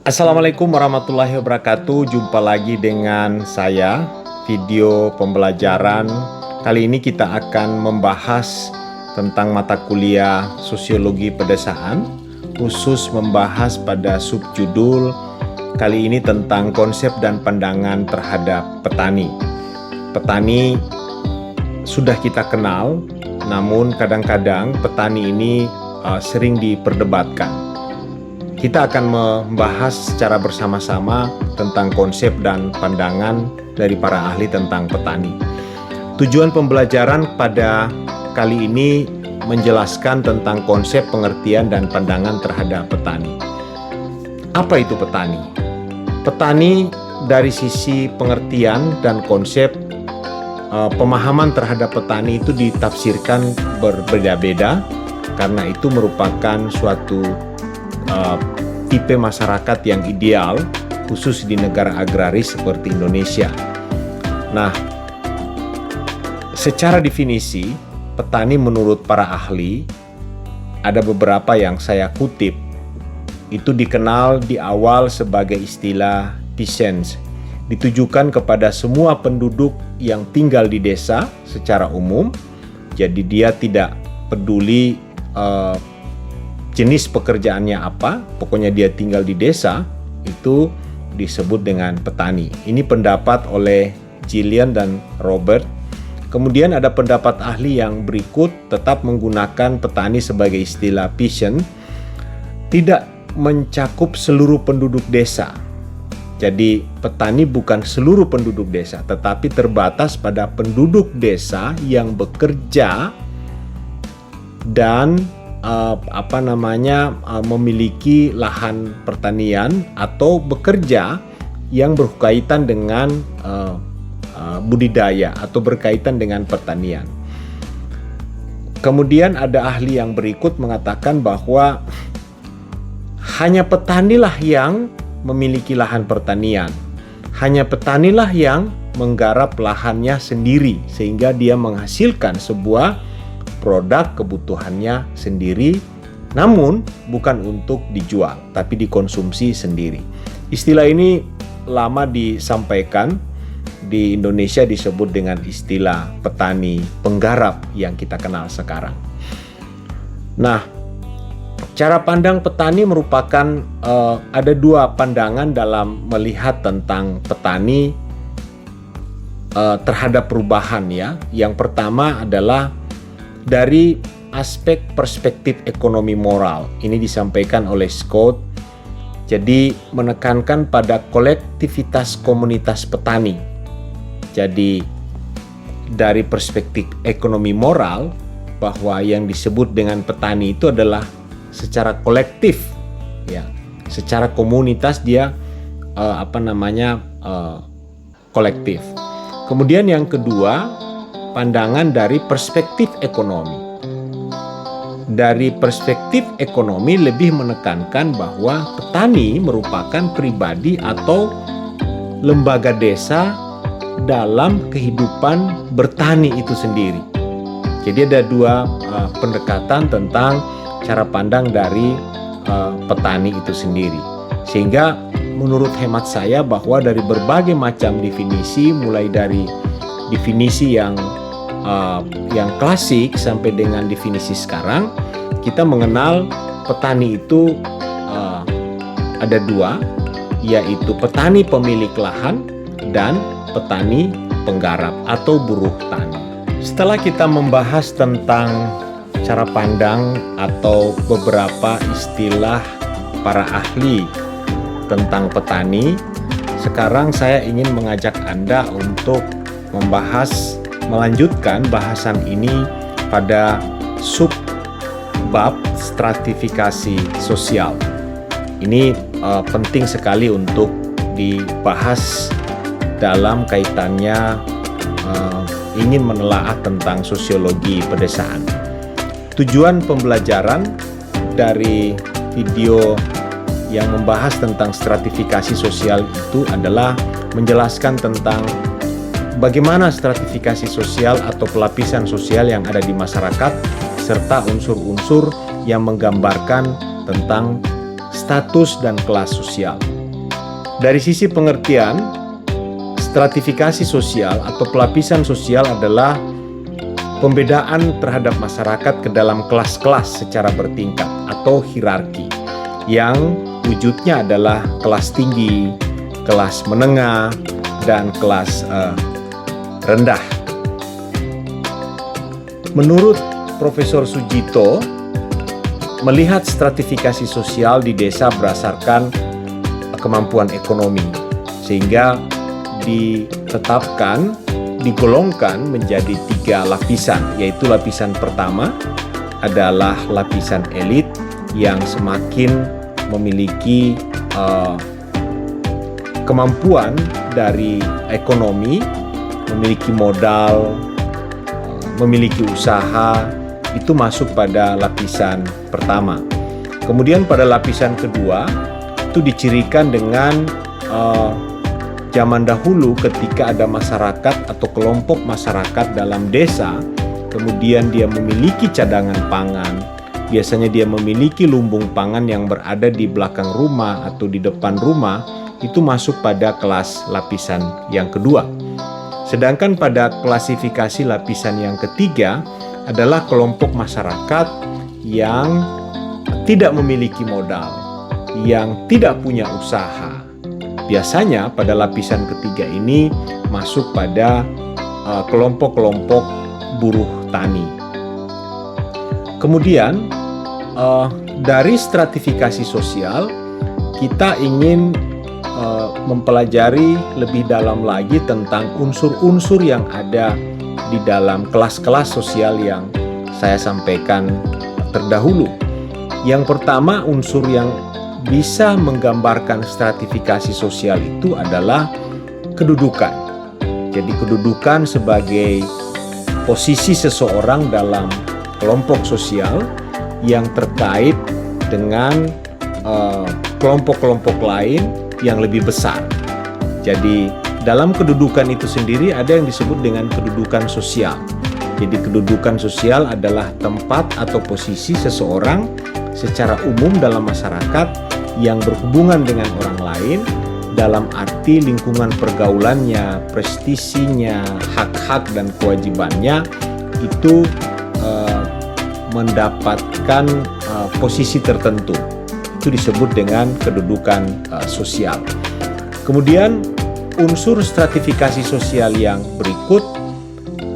Assalamualaikum warahmatullahi wabarakatuh. Jumpa lagi dengan saya, video pembelajaran. Kali ini kita akan membahas tentang mata kuliah Sosiologi Pedesaan, khusus membahas pada subjudul kali ini tentang konsep dan pandangan terhadap petani. Petani sudah kita kenal, namun kadang-kadang petani ini sering diperdebatkan. Kita akan membahas secara bersama-sama tentang konsep dan pandangan dari para ahli tentang petani. Tujuan pembelajaran pada kali ini menjelaskan tentang konsep, pengertian, dan pandangan terhadap petani. Apa itu petani? Petani dari sisi pengertian dan konsep, pemahaman terhadap petani itu ditafsirkan berbeda-beda, karena itu merupakan suatu tipe masyarakat yang ideal khusus di negara agraris seperti Indonesia. Nah, secara definisi petani menurut para ahli ada beberapa yang saya kutip. Itu dikenal di awal sebagai istilah peasants, ditujukan kepada semua penduduk yang tinggal di desa secara umum. Jadi dia tidak peduli jenis pekerjaannya apa, pokoknya dia tinggal di desa, itu disebut dengan petani. Ini pendapat oleh Gillian dan Robert. Kemudian ada pendapat ahli yang berikut tetap menggunakan petani sebagai istilah peasant, tidak mencakup seluruh penduduk desa. Jadi petani bukan seluruh penduduk desa, tetapi terbatas pada penduduk desa yang bekerja dan memiliki lahan pertanian atau bekerja yang berkaitan dengan budidaya atau berkaitan dengan pertanian. Kemudian ada ahli yang berikut mengatakan bahwa hanya petanilah yang memiliki lahan pertanian. Hanya petanilah yang menggarap lahannya sendiri sehingga dia menghasilkan sebuah produk kebutuhannya sendiri, namun bukan untuk dijual, tapi dikonsumsi sendiri. Istilah ini lama disampaikan, di Indonesia disebut dengan istilah petani penggarap yang kita kenal sekarang. Nah, cara pandang petani merupakan ada dua pandangan dalam melihat tentang petani terhadap perubahan ya. Yang pertama adalah dari aspek perspektif ekonomi moral. Ini disampaikan oleh Scott. Jadi menekankan pada kolektivitas komunitas petani. Jadi dari perspektif ekonomi moral bahwa yang disebut dengan petani itu adalah secara kolektif ya. Secara komunitas dia kolektif. Kemudian yang kedua, pandangan dari perspektif ekonomi. Dari perspektif ekonomi lebih menekankan bahwa petani merupakan pribadi atau lembaga desa dalam kehidupan bertani itu sendiri. Jadi ada dua pendekatan tentang cara pandang dari petani itu sendiri. Sehingga menurut hemat saya bahwa dari berbagai macam definisi, mulai dari definisi yang klasik sampai dengan definisi sekarang, kita mengenal petani itu ada dua, yaitu petani pemilik lahan dan petani penggarap atau buruh tani. Setelah kita membahas tentang cara pandang atau beberapa istilah para ahli tentang petani, sekarang saya ingin mengajak Anda untuk melanjutkan bahasan ini pada subbab stratifikasi sosial. Ini penting sekali untuk dibahas dalam kaitannya ingin menelaah tentang sosiologi pedesaan. Tujuan pembelajaran dari video yang membahas tentang stratifikasi sosial itu adalah menjelaskan tentang bagaimana stratifikasi sosial atau pelapisan sosial yang ada di masyarakat, serta unsur-unsur yang menggambarkan tentang status dan kelas sosial. Dari sisi pengertian, stratifikasi sosial atau pelapisan sosial adalah pembedaan terhadap masyarakat ke dalam kelas-kelas secara bertingkat atau hierarki yang wujudnya adalah kelas tinggi, kelas menengah, dan kelas rendah. Menurut Profesor Sujito, melihat stratifikasi sosial di desa berdasarkan kemampuan ekonomi, sehingga digolongkan menjadi 3 lapisan, yaitu lapisan pertama adalah lapisan elit yang semakin memiliki kemampuan dari ekonomi, memiliki modal, memiliki usaha, itu masuk pada lapisan pertama. Kemudian pada lapisan kedua itu dicirikan dengan zaman dahulu ketika ada masyarakat atau kelompok masyarakat dalam desa, kemudian dia memiliki cadangan pangan. Biasanya dia memiliki lumbung pangan yang berada di belakang rumah atau di depan rumah, itu masuk pada kelas lapisan yang kedua. Sedangkan pada klasifikasi lapisan yang ketiga adalah kelompok masyarakat yang tidak memiliki modal, yang tidak punya usaha. Biasanya pada lapisan ketiga ini masuk pada kelompok-kelompok buruh tani. Kemudian dari stratifikasi sosial kita ingin mempelajari lebih dalam lagi tentang unsur-unsur yang ada di dalam kelas-kelas sosial yang saya sampaikan terdahulu. Yang pertama, unsur yang bisa menggambarkan stratifikasi sosial itu adalah kedudukan. Jadi kedudukan sebagai posisi seseorang dalam kelompok sosial yang terkait dengan kelompok-kelompok lain yang lebih besar. Jadi dalam kedudukan itu sendiri ada yang disebut dengan kedudukan sosial. Jadi kedudukan sosial adalah tempat atau posisi seseorang secara umum dalam masyarakat yang berhubungan dengan orang lain dalam arti lingkungan pergaulannya, prestisinya, hak-hak dan kewajibannya itu mendapatkan posisi tertentu. Itu disebut dengan kedudukan sosial. Kemudian unsur stratifikasi sosial yang berikut,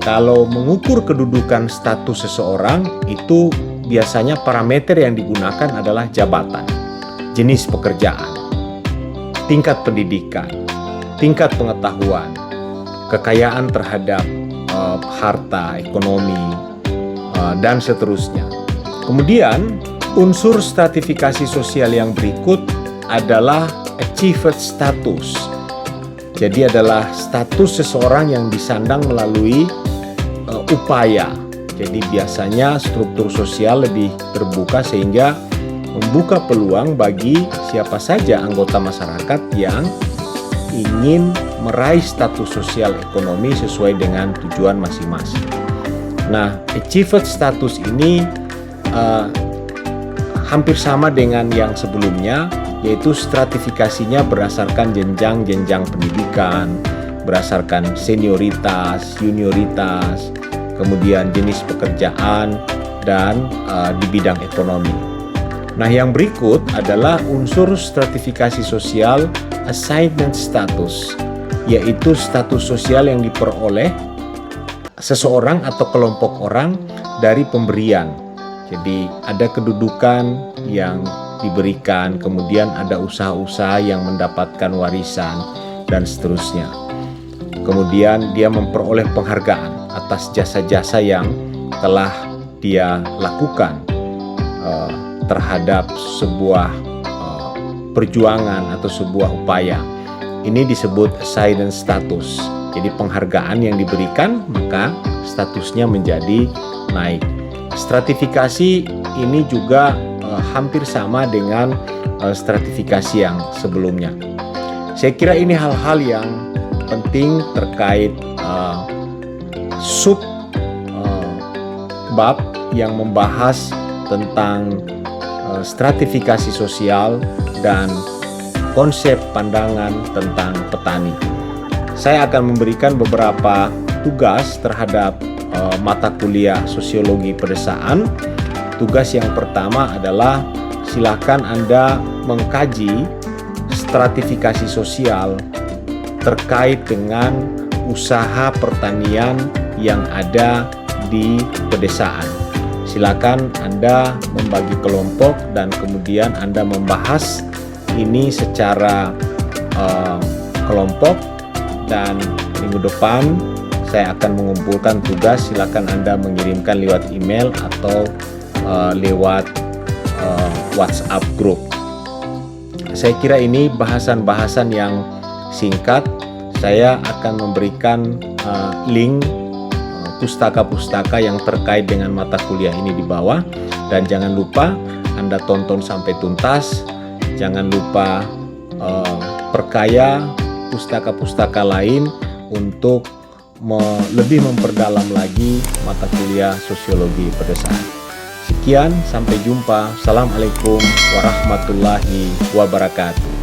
kalau mengukur kedudukan status seseorang, itu biasanya parameter yang digunakan adalah jabatan, jenis pekerjaan, tingkat pendidikan, tingkat pengetahuan, kekayaan terhadap harta, ekonomi, dan seterusnya. Kemudian unsur stratifikasi sosial yang berikut adalah achieved status. Jadi adalah status seseorang yang disandang melalui upaya. Jadi biasanya struktur sosial lebih terbuka sehingga membuka peluang bagi siapa saja anggota masyarakat yang ingin meraih status sosial ekonomi sesuai dengan tujuan masing-masing. Nah, achieved status ini hampir sama dengan yang sebelumnya, yaitu stratifikasinya berdasarkan jenjang-jenjang pendidikan, berdasarkan senioritas, junioritas, kemudian jenis pekerjaan, dan di bidang ekonomi. Nah, yang berikut adalah unsur stratifikasi sosial assignment status, yaitu status sosial yang diperoleh seseorang atau kelompok orang dari pemberian. Jadi ada kedudukan yang diberikan, kemudian ada usaha-usaha yang mendapatkan warisan, dan seterusnya. Kemudian dia memperoleh penghargaan atas jasa-jasa yang telah dia lakukan terhadap sebuah perjuangan atau sebuah upaya. Ini disebut assignment status. Jadi penghargaan yang diberikan, maka statusnya menjadi naik. Stratifikasi ini juga hampir sama dengan stratifikasi yang sebelumnya. Saya kira ini hal-hal yang penting terkait sub bab yang membahas tentang stratifikasi sosial dan konsep pandangan tentang petani. Saya akan memberikan beberapa tugas terhadap mata kuliah sosiologi pedesaan. Tugas yang pertama adalah silakan Anda mengkaji stratifikasi sosial terkait dengan usaha pertanian yang ada di pedesaan. Silakan Anda membagi kelompok dan kemudian Anda membahas ini secara kelompok, dan minggu depan saya akan mengumpulkan tugas. Silakan Anda mengirimkan lewat email atau lewat WhatsApp group. Saya kira ini bahasan-bahasan yang singkat. Saya akan memberikan link pustaka-pustaka yang terkait dengan mata kuliah ini di bawah, dan jangan lupa Anda tonton sampai tuntas. Jangan lupa perkaya pustaka-pustaka lain untuk lebih memperdalam lagi mata kuliah sosiologi pedesaan. Sekian, sampai jumpa. Assalamualaikum warahmatullahi wabarakatuh.